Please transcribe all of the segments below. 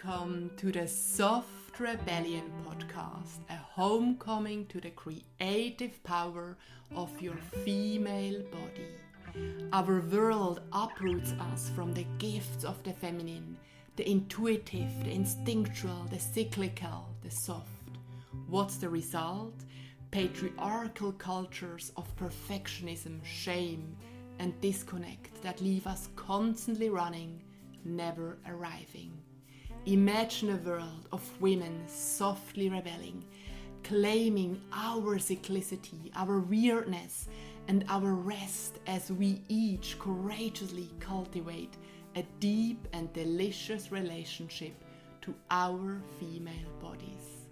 welcome to the Soft Rebellion podcast, a homecoming to the creative power of your female body. Our world uproots us from the gifts of the feminine, the intuitive, the instinctual, the cyclical, the soft. What's the result? Patriarchal cultures of perfectionism, shame, and disconnect that leave us constantly running, never arriving. Imagine a world of women softly rebelling, claiming our cyclicity, our weirdness, and our rest as we each courageously cultivate a deep and delicious relationship to our female bodies.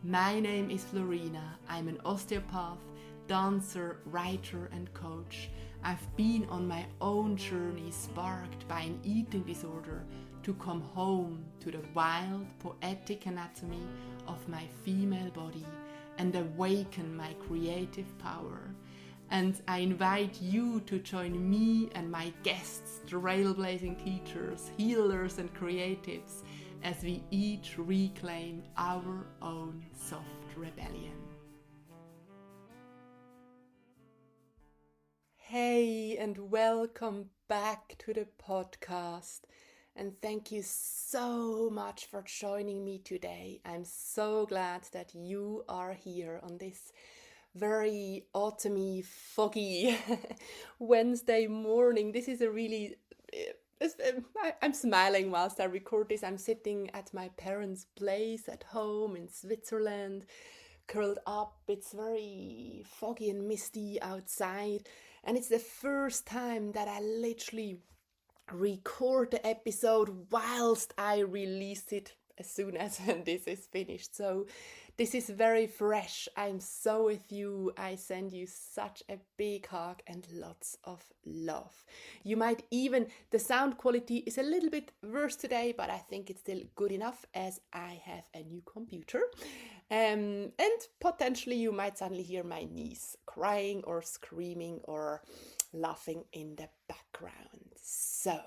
My name is Florina. I'm an osteopath, dancer, writer, and coach. I've been on my own journey sparked by an eating disorder to come home to the wild, poetic anatomy of my female body and awaken my creative power. And I invite you to join me and my guests, trailblazing teachers, healers, and creatives as we each reclaim our own soft rebellion. Hey, and welcome back to the podcast. And thank you so much for joining me today. I'm so glad that you are here on this very autumny, foggy Wednesday morning. This is a really... I'm smiling whilst I record this. I'm sitting at my parents' place at home in Switzerland, curled up. It's very foggy and misty outside. And it's the first time that I literally record the episode whilst I release it as soon as this is finished. So this is very fresh. I'm so with you. I send you such a big hug and lots of love. You might even, the sound quality is a little bit worse today, but I think it's still good enough as I have a new computer. And potentially you might suddenly hear my niece crying or screaming or laughing in the background. So,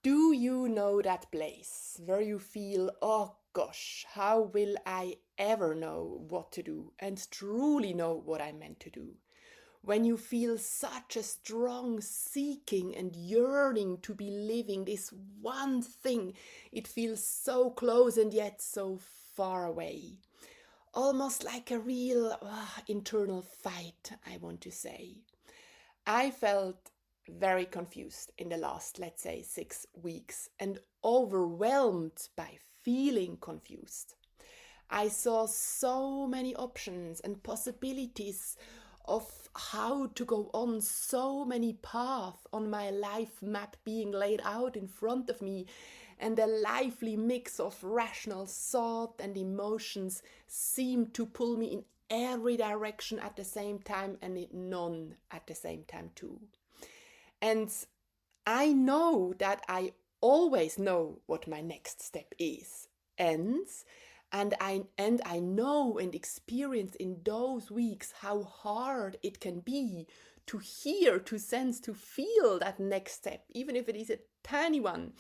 do you know that place where you feel, oh gosh, how will I ever know what to do and truly know what I'm meant to do? When you feel such a strong seeking and yearning to be living this one thing, it feels so close and yet so far away. Almost like a real internal fight, I want to say. I felt very confused in the last, let's say, 6 weeks and overwhelmed by feeling confused. I saw so many options and possibilities of how to go on, so many paths on my life map being laid out in front of me, and a lively mix of rational thought and emotions seemed to pull me in every direction at the same time and none at the same time too. And I know that I always know what my next step is. And I know and experience in those weeks how hard it can be to hear, to sense, to feel that next step, even if it is a tiny one,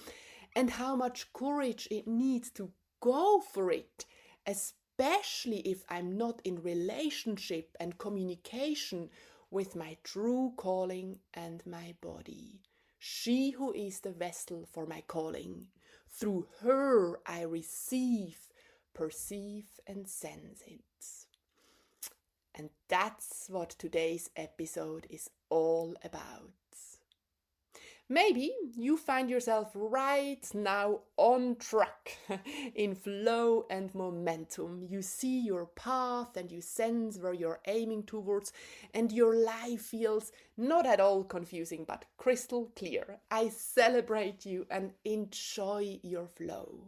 and how much courage it needs to go for it, especially if I'm not in relationship and communication with my true calling and my body. She who is the vessel for my calling. Through her I receive, perceive, and sense it. And that's what today's episode is all about. Maybe you find yourself right now on track, in flow and momentum. You see your path and you sense where you're aiming towards, and your life feels not at all confusing but crystal clear. I celebrate you and enjoy your flow.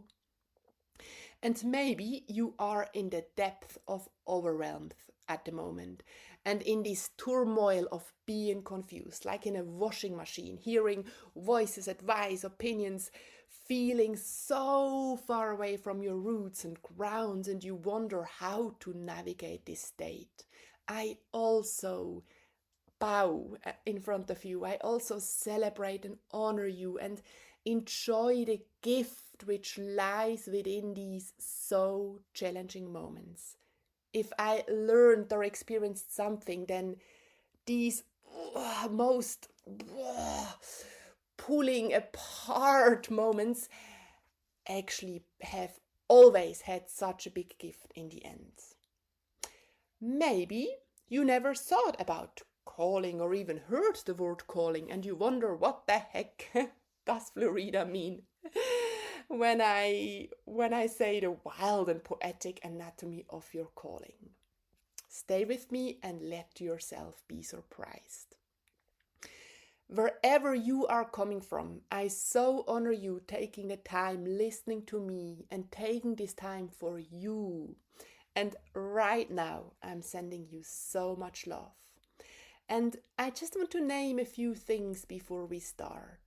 And maybe you are in the depth of overwhelm at the moment and in this turmoil of being confused, like in a washing machine, hearing voices, advice, opinions, feeling so far away from your roots and grounds, and you wonder how to navigate this state. I also bow in front of you. I also celebrate and honor you and Enjoy the gift which lies within these so challenging moments. If I learned or experienced something, then these most pulling apart moments actually have always had such a big gift in the end. Maybe you never thought about calling or even heard the word calling, and you wonder what the heck does Florida mean when I say the wild and poetic anatomy of your calling. Stay with me and let yourself be surprised. Wherever you are coming from, I so honor you taking the time listening to me and taking this time for you. And right now, I'm sending you so much love. And I just want to name a few things before we start.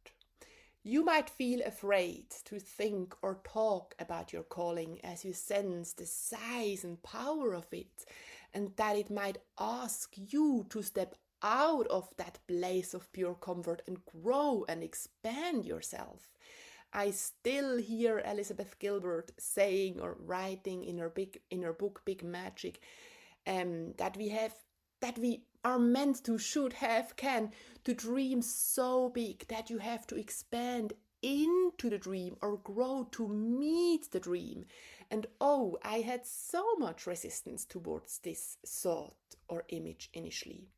You might feel afraid to think or talk about your calling as you sense the size and power of it, and that it might ask you to step out of that place of pure comfort and grow and expand yourself. I still hear Elizabeth Gilbert saying or writing in her book Big Magic that we are meant to, should have, can, to dream so big that you have to expand into the dream or grow to meet the dream. And oh, I had so much resistance towards this thought or image initially.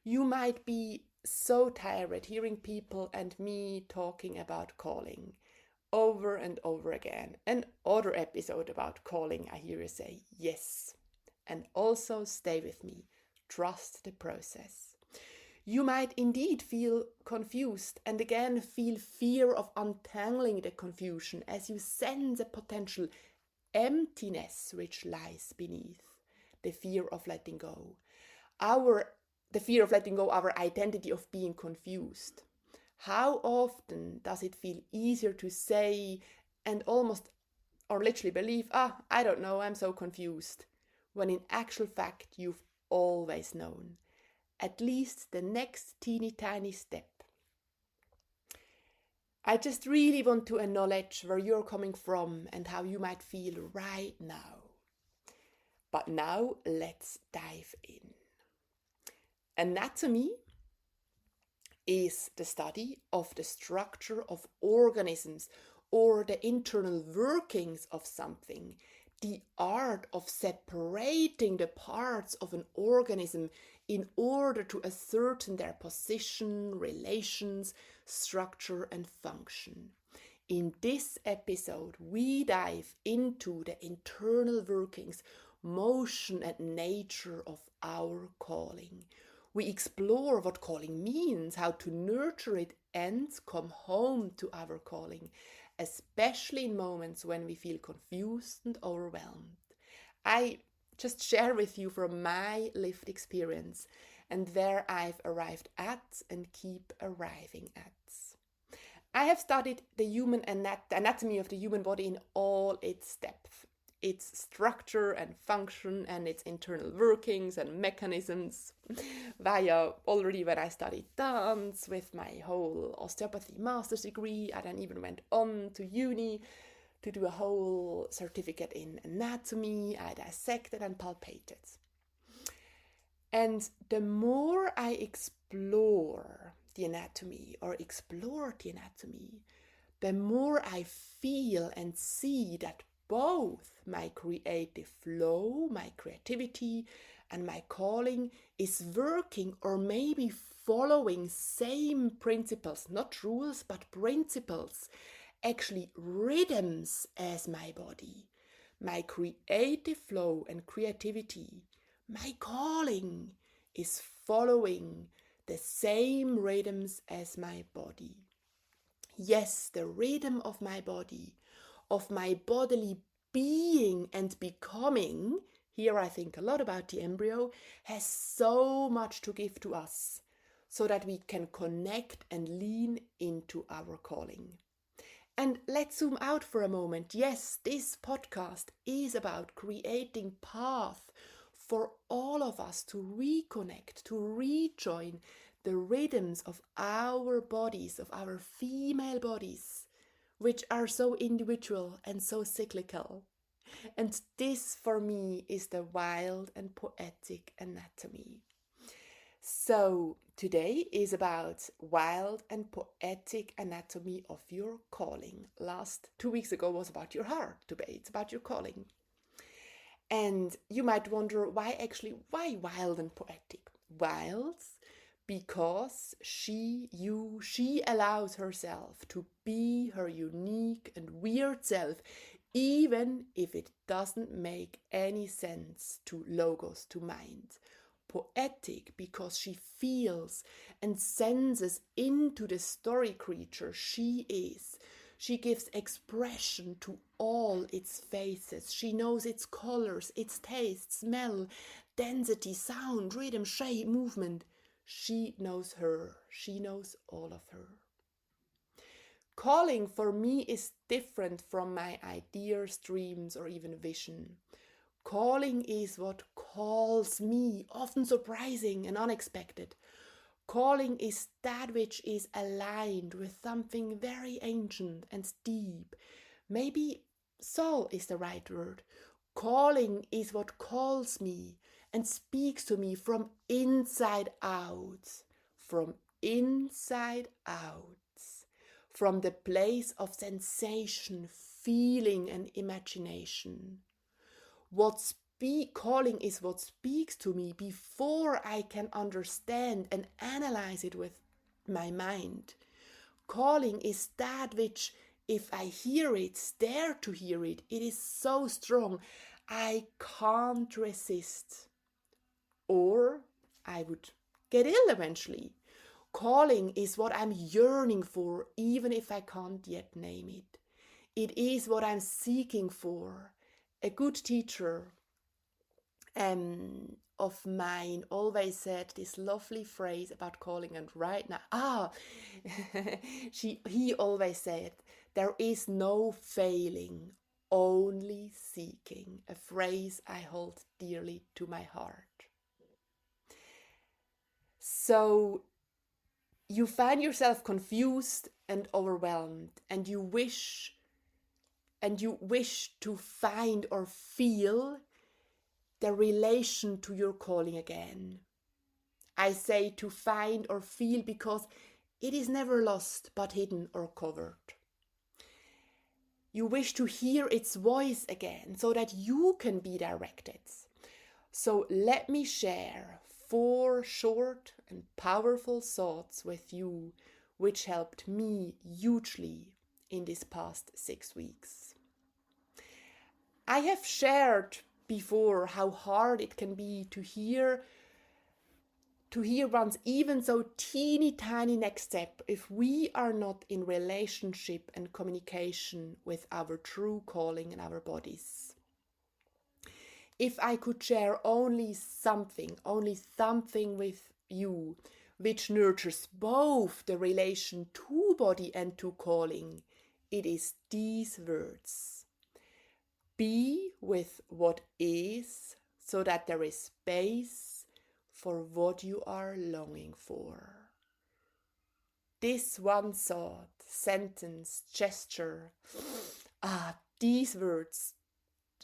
You might be so tired hearing people and me talking about calling over and over again. Another episode about calling, I hear you say yes. And also stay with me. Trust the process. You might indeed feel confused and again feel fear of untangling the confusion as you sense a potential emptiness which lies beneath. The fear of letting go. The fear of letting go our identity of being confused. How often does it feel easier to say and almost or literally believe, I don't know, I'm so confused, when in actual fact you've always known, at least the next teeny tiny step. I just really want to acknowledge where you're coming from and how you might feel right now. But now let's dive in. Anatomy is the study of the structure of organisms or the internal workings of something, the art of separating the parts of an organism in order to ascertain their position, relations, structure, and function. In this episode, we dive into the internal workings, motion, and nature of our calling. We explore what calling means, how to nurture it, and come home to our calling, especially in moments when we feel confused and overwhelmed. I just share with you from my lived experience and where I've arrived at and keep arriving at. I have studied the anatomy of the human body in all its depth, its structure and function and its internal workings and mechanisms via already when I studied dance with my whole osteopathy master's degree. I then even went on to uni to do a whole certificate in anatomy. I dissected and palpated. And the more I explored the anatomy, the more I feel and see that both my creative flow, my creativity, and my calling is working or maybe following same principles, not rules, but principles, actually rhythms as my body. My creative flow and creativity, my calling is following the same rhythms as my body. Yes, the rhythm of my body, of my bodily being and becoming, here I think a lot about the embryo, has so much to give to us so that we can connect and lean into our calling. And let's zoom out for a moment. Yes, this podcast is about creating path for all of us to reconnect, to rejoin the rhythms of our bodies, of our female bodies, which are so individual and so cyclical. And this for me is the wild and poetic anatomy. So today is about wild and poetic anatomy of your calling. Last 2 weeks ago was about your heart. Today it's about your calling. And you might wonder why wild and poetic? Wild because she allows herself to be her unique and weird self, even if it doesn't make any sense to logos, to mind. Poetic because she feels and senses into the story creature she is. She gives expression to all its faces. She knows its colors, its taste, smell, density, sound, rhythm, shape, movement. She knows her. She knows all of her. Calling for me is different from my ideas, dreams, or even vision. Calling is what calls me, often surprising and unexpected. Calling is that which is aligned with something very ancient and deep. Maybe soul is the right word. Calling is what calls me and speaks to me from inside out. From inside out. From the place of sensation, feeling, and imagination. Calling is what speaks to me before I can understand and analyze it with my mind. Calling is that which, if I hear it, dare to hear it, it is so strong, I can't resist. Or I would get ill eventually. Calling is what I'm yearning for, even if I can't yet name it. It is what I'm seeking for. A good teacher of mine always said this lovely phrase about calling, and right now, he always said, there is no failing, only seeking, a phrase I hold dearly to my heart. So you find yourself confused and overwhelmed, and you wish to find or feel the relation to your calling again. I say to find or feel because it is never lost but hidden or covered. You wish to hear its voice again so that you can be directed. So let me share 4 short and powerful thoughts with you which helped me hugely in this past 6 weeks. I have shared before how hard it can be to hear one's even so teeny tiny next step if we are not in relationship and communication with our true calling and our bodies. If I could share only something with you which nurtures both the relation to body and to calling, it is these words. Be with what is so that there is space for what you are longing for. This one thought, sentence, gesture, these words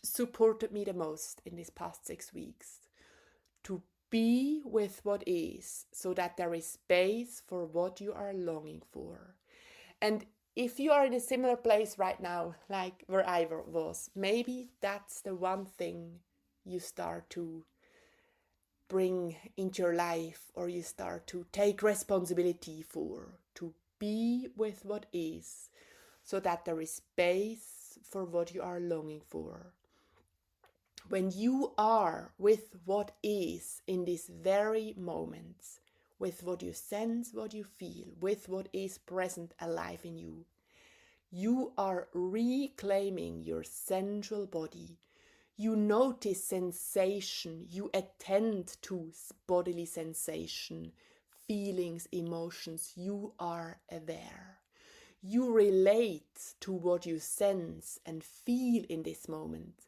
supported me the most in these past 6 weeks. To be with what is so that there is space for what you are longing for. And if you are in a similar place right now, like where I was, maybe that's the one thing you start to bring into your life, or you start to take responsibility for, to be with what is, so that there is space for what you are longing for. When you are with what is in this very moment, with what you sense, what you feel, with what is present alive in you, you are reclaiming your sensual body. You notice sensation, you attend to bodily sensation, feelings, emotions, you are aware. You relate to what you sense and feel in this moment.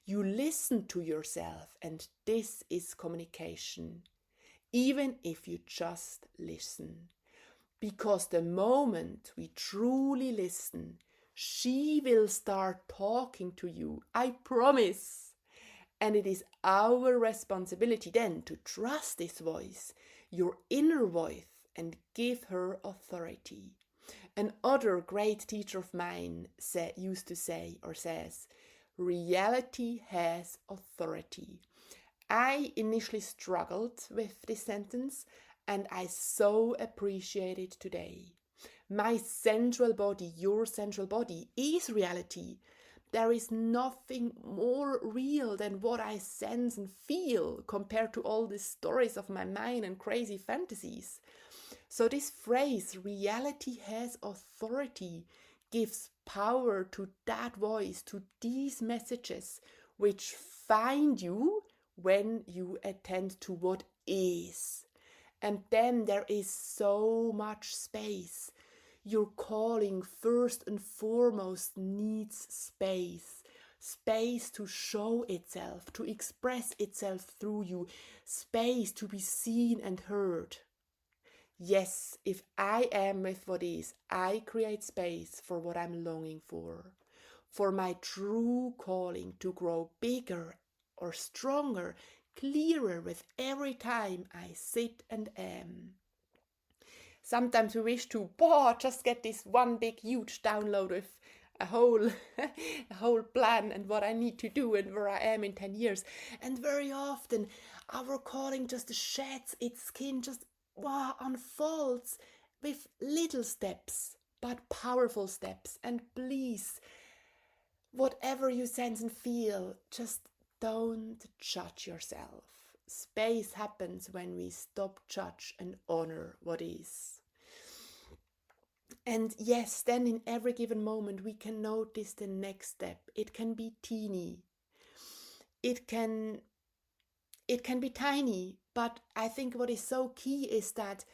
You listen to yourself, and this is communication. even if you just listen. Because the moment we truly listen, she will start talking to you, I promise. And it is our responsibility then to trust this voice, your inner voice, and give her authority. Another great teacher of mine used to say or says, reality has authority. I initially struggled with this sentence, and I so appreciate it today. My sensual body, your sensual body, is reality. There is nothing more real than what I sense and feel compared to all the stories of my mind and crazy fantasies. So this phrase, reality has authority, gives power to that voice, to these messages, which find you when you attend to what is. And then there is so much space. Your calling, first and foremost, needs space. Space to show itself, to express itself through you. Space to be seen and heard. Yes, if I am with what is, I create space for what I'm longing for my true calling to grow bigger or stronger, clearer with every time I sit and am. Sometimes we wish to just get this one big huge download with a whole a whole plan and what I need to do and where I am in 10 years. And very often our calling just sheds its skin, just unfolds with little steps, but powerful steps. And please, whatever you sense and feel, just don't judge yourself. Space happens when we stop judge and honor what is. And yes, then in every given moment we can notice the next step. It can be teeny. It can be tiny, but I think what is so key is that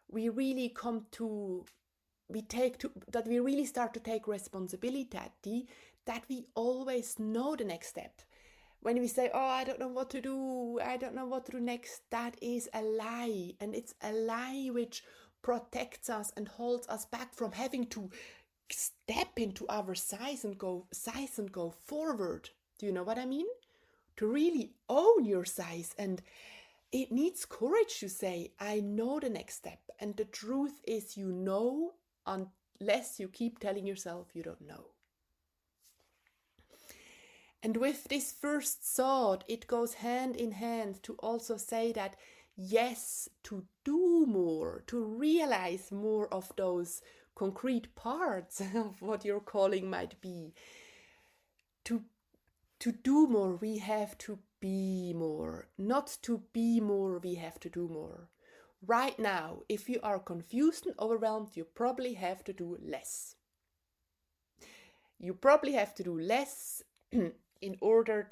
we really that we really start to take responsibility, that we always know the next step. When we say, I don't know what to do next, that is a lie. And it's a lie which protects us and holds us back from having to step into our size and go forward. Do you know what I mean? To really own your size. And it needs courage to say, I know the next step. And the truth is, you know, unless you keep telling yourself you don't know. And with this first thought, it goes hand in hand to also say that yes, to do more, to realize more of those concrete parts of what your calling might be. To do more, we have to be more. Not to be more, we have to do more. Right now, if you are confused and overwhelmed, you probably have to do less. You probably have to do less in order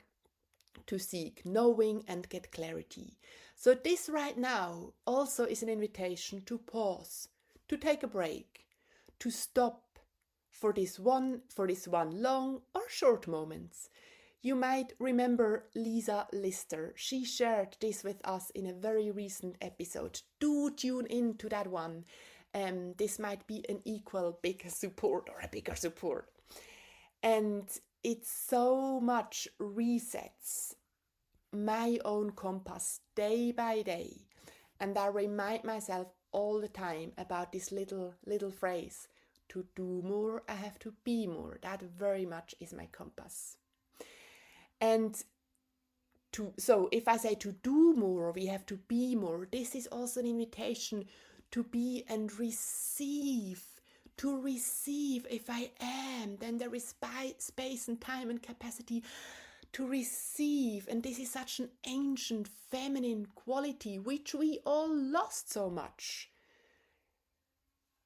to seek knowing and get clarity. So this right now also is an invitation to pause, to take a break, to stop for this one long or short moments. You might remember Lisa Lister. She shared this with us in a very recent episode. Do tune into that one. This might be an equal bigger support or a bigger support. And it so much resets my own compass day by day. And I remind myself all the time about this little phrase. To do more, I have to be more. That very much is my compass. And so if I say to do more, we have to be more, this is also an invitation to be and receive. To receive, if I am, then there is space and time and capacity to receive. And this is such an ancient feminine quality which we all lost so much.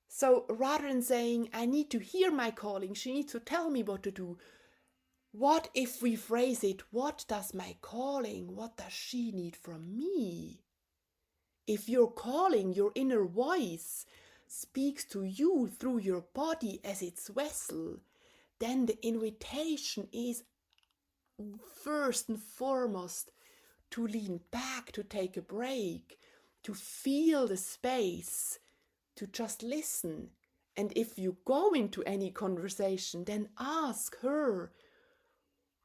So rather than saying, I need to hear my calling, she needs to tell me what to do, what if we phrase it, what does my calling, what does she need from me? If your calling, your inner voice, speaks to you through your body as its vessel, then the invitation is first and foremost to lean back, to take a break, to feel the space to just listen. And if you go into any conversation, then ask her,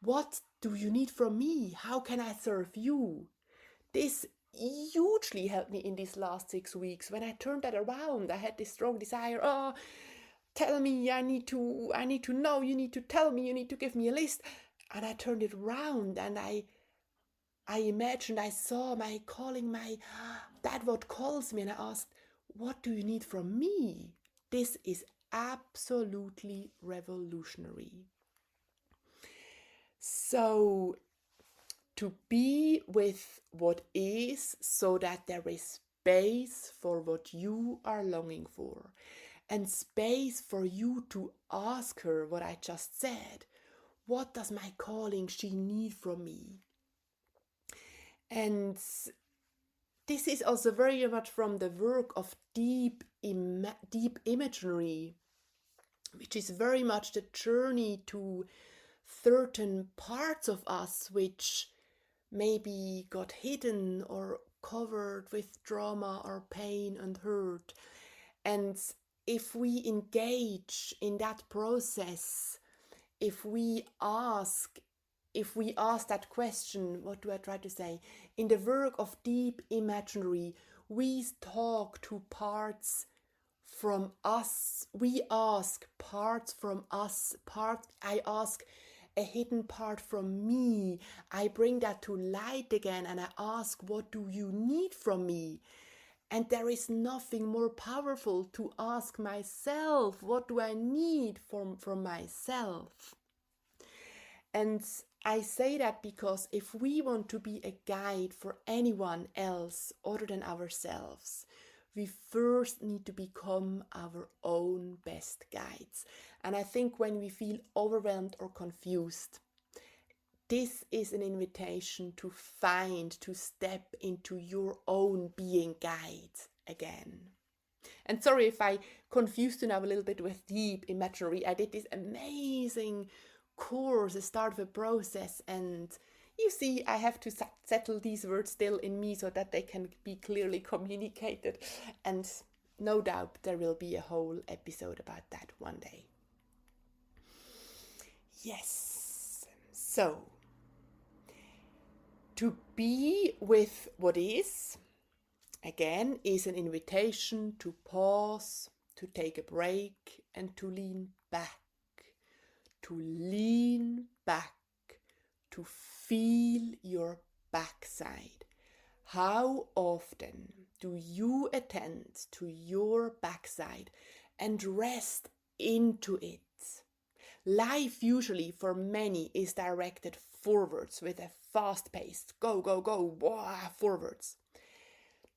what do you need from me? How can I serve you? This hugely helped me in these last 6 weeks. When I turned that around, I had this strong desire, tell me, I need to know, you need to tell me, you need to give me a list. And I turned it around, and I imagined, I saw my calling, that what calls me, and I asked, what do you need from me? This is absolutely revolutionary. So, to be with what is, so that there is space for what you are longing for, and space for you to ask her what I just said. What does my calling she need from me? And this is also very much from the work of deep imagery, which is very much the journey to certain parts of us which maybe got hidden or covered with trauma or pain and hurt. And if we engage in that process, if we ask that question, what do I try to say? In the work of deep imagery, we talk to parts from us. We ask parts from us. I ask a hidden part from me. I bring that to light again, and I ask, what do you need from me? And there is nothing more powerful to ask myself, what do I need from myself? And I say that because if we want to be a guide for anyone else other than ourselves, we first need to become our own best guides. And I think when we feel overwhelmed or confused, this is an invitation to step into your own being guide again. And sorry if I confused you now a little bit with deep imagery. I did this amazing course, the start of a process, and you see, I have to settle these words still in me so that they can be clearly communicated. And no doubt there will be a whole episode about that one day. Yes. So, to be with what is, again, is an invitation to pause, to take a break, and to lean back. To lean back, to feel your backside. How often do you attend to your backside and rest into it? Life usually for many is directed forwards with a fast pace. Go, go, go, forwards.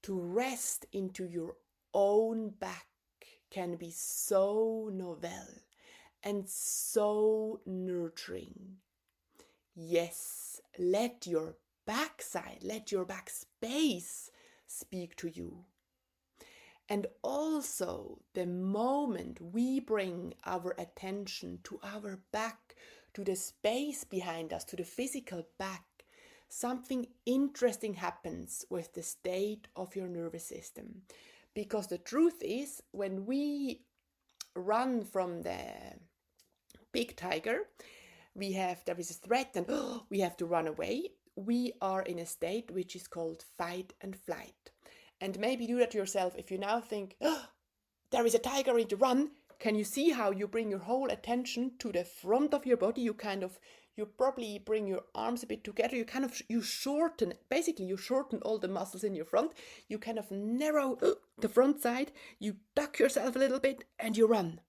To rest into your own back can be so novel and so nurturing. Yes, let your backside, let your back space speak to you. And also, the moment we bring our attention to our back, to the space behind us, to the physical back, something interesting happens with the state of your nervous system. Because the truth is, when we run from the big tiger, there is a threat and we have to run away. We are in a state which is called fight and flight. And maybe do that to yourself. If you now think, there is a tiger, I need to run. Can you see how you bring your whole attention to the front of your body? You probably bring your arms a bit together. You shorten all the muscles in your front. You kind of narrow the front side. You duck yourself a little bit and you run.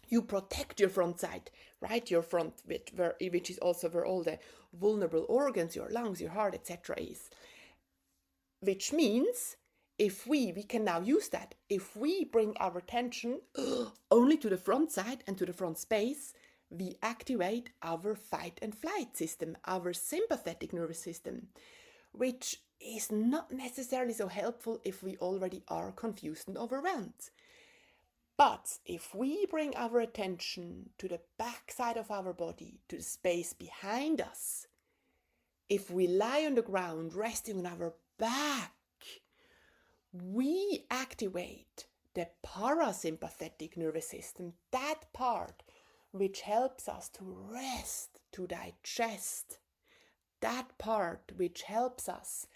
You protect your front side, right? Your front, which is also where all the vulnerable organs, your lungs, your heart, etc. is. Which means if we can now use that. If we bring our attention only to the front side and to the front space, we activate our fight and flight system, our sympathetic nervous system, which is not necessarily so helpful if we already are confused and overwhelmed. But if we bring our attention to the back side of our body, to the space behind us, if we lie on the ground resting on our back, we activate the parasympathetic nervous system, that part which helps us to rest, to digest, that part which helps us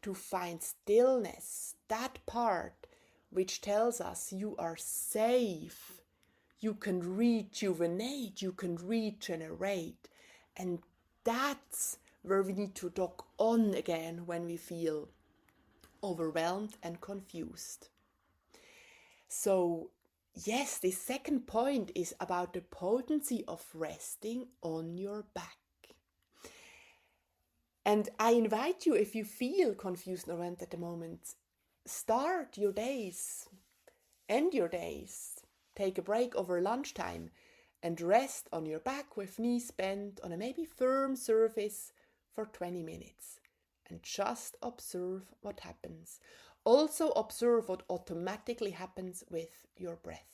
to find stillness, that part which tells us you are safe, you can rejuvenate, you can regenerate. And that's where we need to dock on again when we feel overwhelmed and confused. So, yes, the second point is about the potency of resting on your back. And I invite you, if you feel confused or overwhelmed at the moment, start your days, end your days, take a break over lunchtime and rest on your back with knees bent on a maybe firm surface for 20 minutes. And just observe what happens. Also observe what automatically happens with your breath.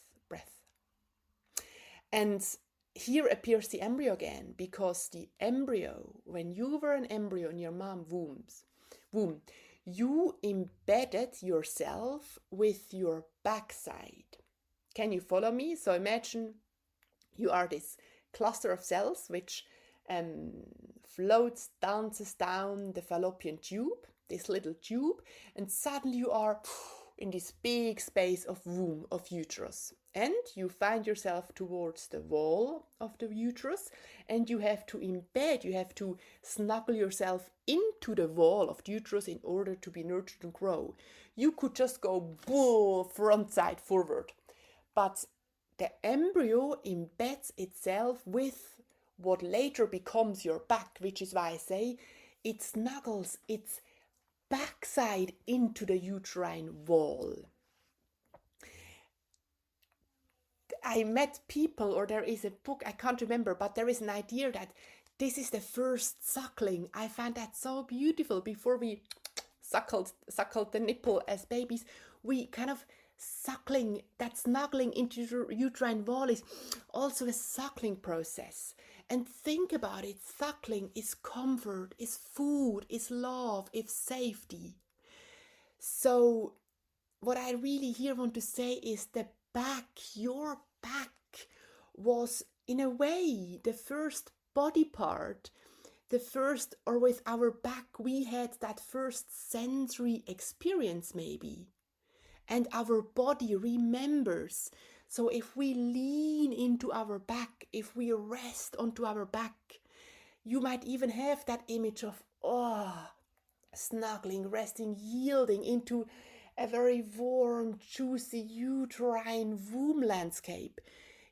And here appears the embryo again, because the embryo, when you were an embryo in your mom's womb, you embedded yourself with your backside. Can you follow me? So imagine you are this cluster of cells which floats, dances down the fallopian tube, this little tube, and suddenly you are in this big space of womb, of uterus. And you find yourself towards the wall of the uterus, and you have to embed, you have to snuggle yourself into the wall of the uterus in order to be nurtured and grow. You could just go front side forward, but the embryo embeds itself with what later becomes your back, which is why I say it snuggles its backside into the uterine wall. I met people, or there is a book, I can't remember, but there is an idea that this is the first suckling. I find that so beautiful. Before we suckled the nipple as babies, we kind of suckling, that snuggling into the uterine wall is also a suckling process. And think about it, suckling is comfort, is food, is love, is safety. So what I really here want to say is the back, your back was in a way the first body part, the first, or with our back we had that first sensory experience maybe. And our body remembers. So if we lean into our back, if we rest onto our back, you might even have that image of, snuggling, resting, yielding into a very warm, juicy, uterine womb landscape.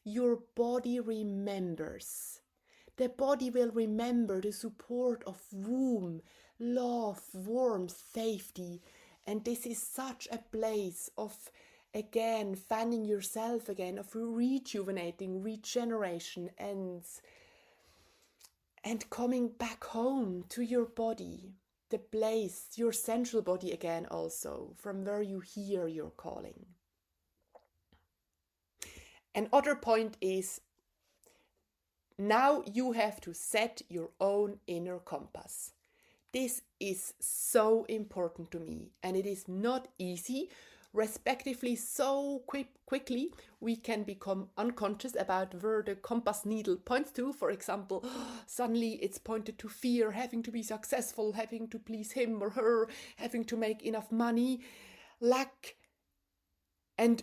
Your body remembers. The body will remember the support of womb, love, warmth, safety. And this is such a place of, again, finding yourself again, of rejuvenating, regeneration, and coming back home to your body, the place, your central body again also, from where you hear your calling. Another point is, now you have to set your own inner compass. This is so important to me, and it is not easy. Respectively, so quickly we can become unconscious about where the compass needle points to. For example, suddenly it's pointed to fear, having to be successful, having to please him or her, having to make enough money, lack. And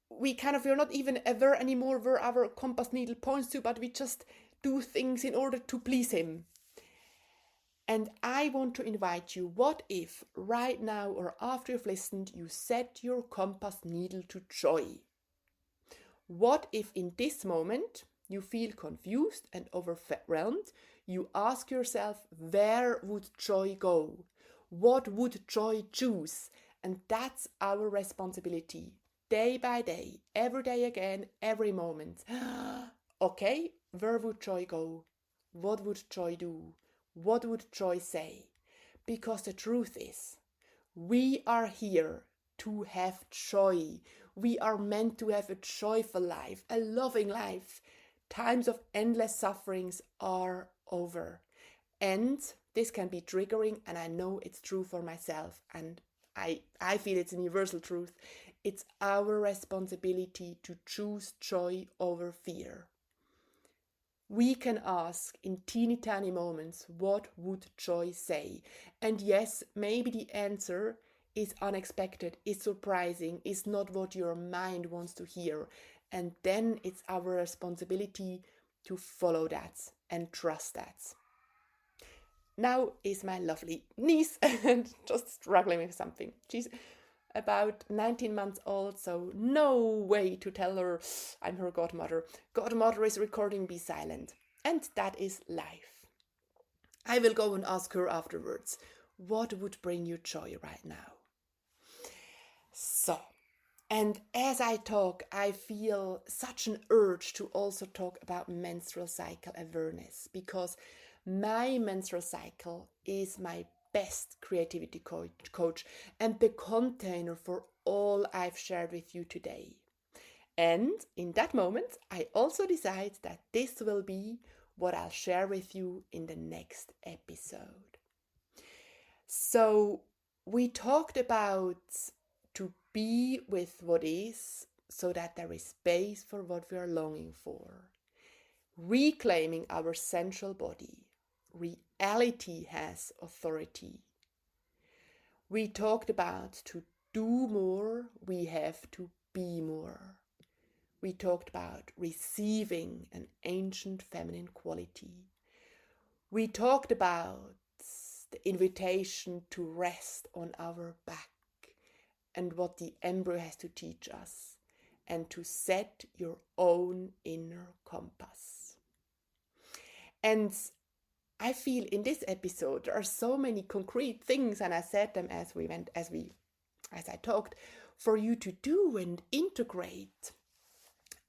we're not even aware anymore where our compass needle points to, but we just do things in order to please him. And I want to invite you, what if right now or after you've listened, you set your compass needle to joy? What if in this moment you feel confused and overwhelmed? You ask yourself, where would joy go? What would joy choose? And that's our responsibility, day by day, every day again, every moment. Okay, where would joy go? What would joy do? What would joy say? Because the truth is, we are here to have joy. We are meant to have a joyful life, a loving life. Times of endless sufferings are over. And this can be triggering, and I know it's true for myself. And I feel it's a universal truth. It's our responsibility to choose joy over fear. We can ask in teeny tiny moments, what would joy say? And yes, maybe the answer is unexpected, is surprising, is not what your mind wants to hear. And then it's our responsibility to follow that and trust that. Now is my lovely niece and just struggling with something. She's about 19 months old, so no way to tell her I'm her godmother. Godmother is recording, be silent. And that is life. I will go and ask her afterwards, what would bring you joy right now? So, and as I talk, I feel such an urge to also talk about menstrual cycle awareness, because my menstrual cycle is my best creativity coach and the container for all I've shared with you today. And in that moment, I also decide that this will be what I'll share with you in the next episode. So we talked about to be with what is so that there is space for what we are longing for. Reclaiming our sensual body. Reality has authority. We talked about to do more, we have to be more. We talked about receiving an ancient feminine quality. We talked about the invitation to rest on our back and what the embryo has to teach us, and to set your own inner compass. And I feel in this episode there are so many concrete things, and I said them as I talked, for you to do and integrate.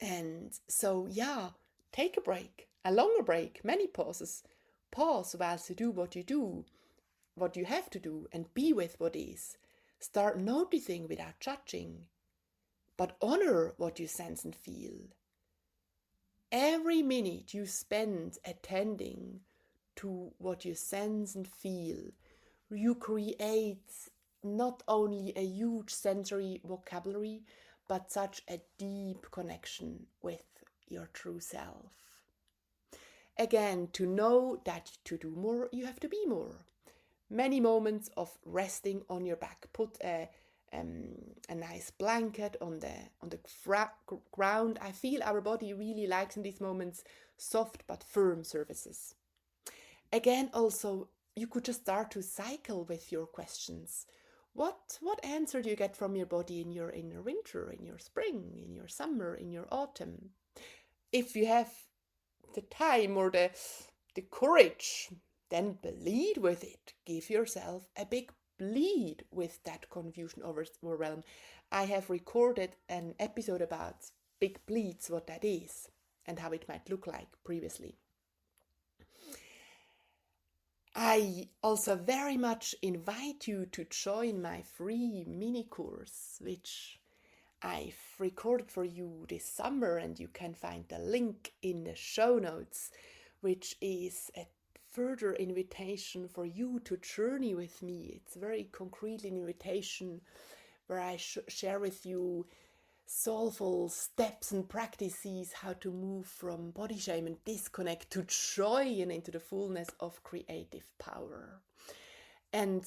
And so take a break, a longer break, many pauses. Pause whilst you do, what you have to do, and be with what is. Start noticing without judging, but honor what you sense and feel. Every minute you spend attending to what you sense and feel, you create not only a huge sensory vocabulary, but such a deep connection with your true self. Again, to know that to do more, you have to be more. Many moments of resting on your back. Put a nice blanket on the ground. I feel our body really likes in these moments soft but firm surfaces. Again, also, you could just start to cycle with your questions. What answer do you get from your body in your winter, in your spring, in your summer, in your autumn? If you have the time or the courage, then bleed with it. Give yourself a big bleed with that confusion, overwhelm. I have recorded an episode about big bleeds, what that is, and how it might look like previously. I also very much invite you to join my free mini course, which I've recorded for you this summer, and you can find the link in the show notes, which is a further invitation for you to journey with me. It's a very concrete invitation where I share with you soulful steps and practices how to move from body shame and disconnect to joy and into the fullness of creative power. And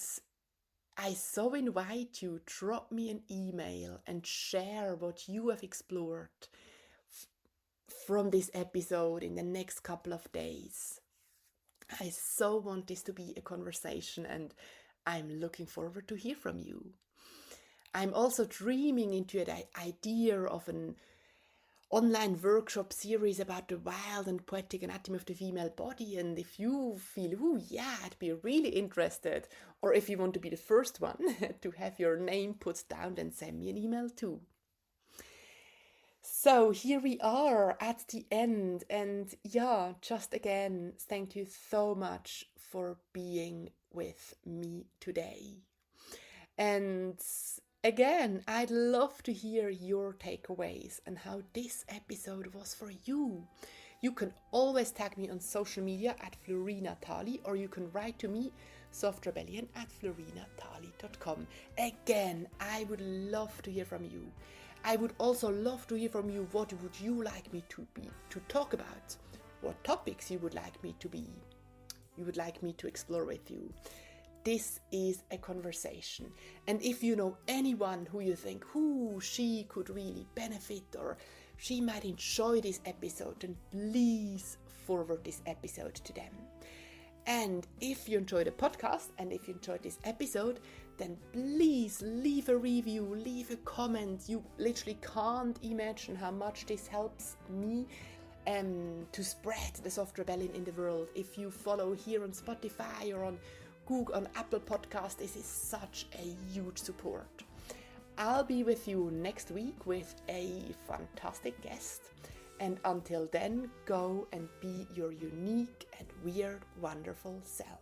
I so invite you, drop me an email and share what you have explored from this episode in the next couple of days. I so want this to be a conversation, and I'm looking forward to hear from you. I'm also dreaming into the idea of an online workshop series about the wild and poetic anatomy of the female body. And if you feel, I'd be really interested, or if you want to be the first one to have your name put down, then send me an email too. So here we are at the end, and just again, thank you so much for being with me today. And again, I'd love to hear your takeaways and how this episode was for you. You can always tag me on social media at Florina Tali, or you can write to me softrebellion@florinatali.com. Again, I would love to hear from you. I would also love to hear from you. What would you like me to talk about? What topics you would like me to explore with you? This is a conversation. And if you know anyone who you think, she could really benefit or she might enjoy this episode, then please forward this episode to them. And if you enjoyed the podcast and if you enjoyed this episode, then please leave a review, leave a comment. You literally can't imagine how much this helps me to spread the soft rebellion in the world. If you follow here on Spotify or on Google, on Apple Podcast, this is such a huge support. I'll be with you next week with a fantastic guest. And until then, go and be your unique and weird, wonderful self.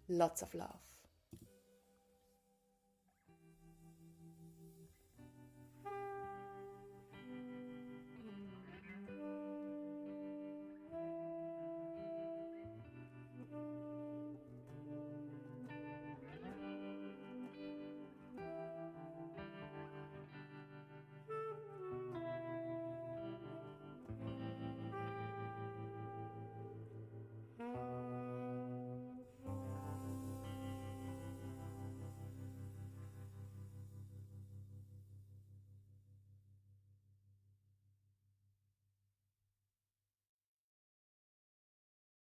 Lots of love.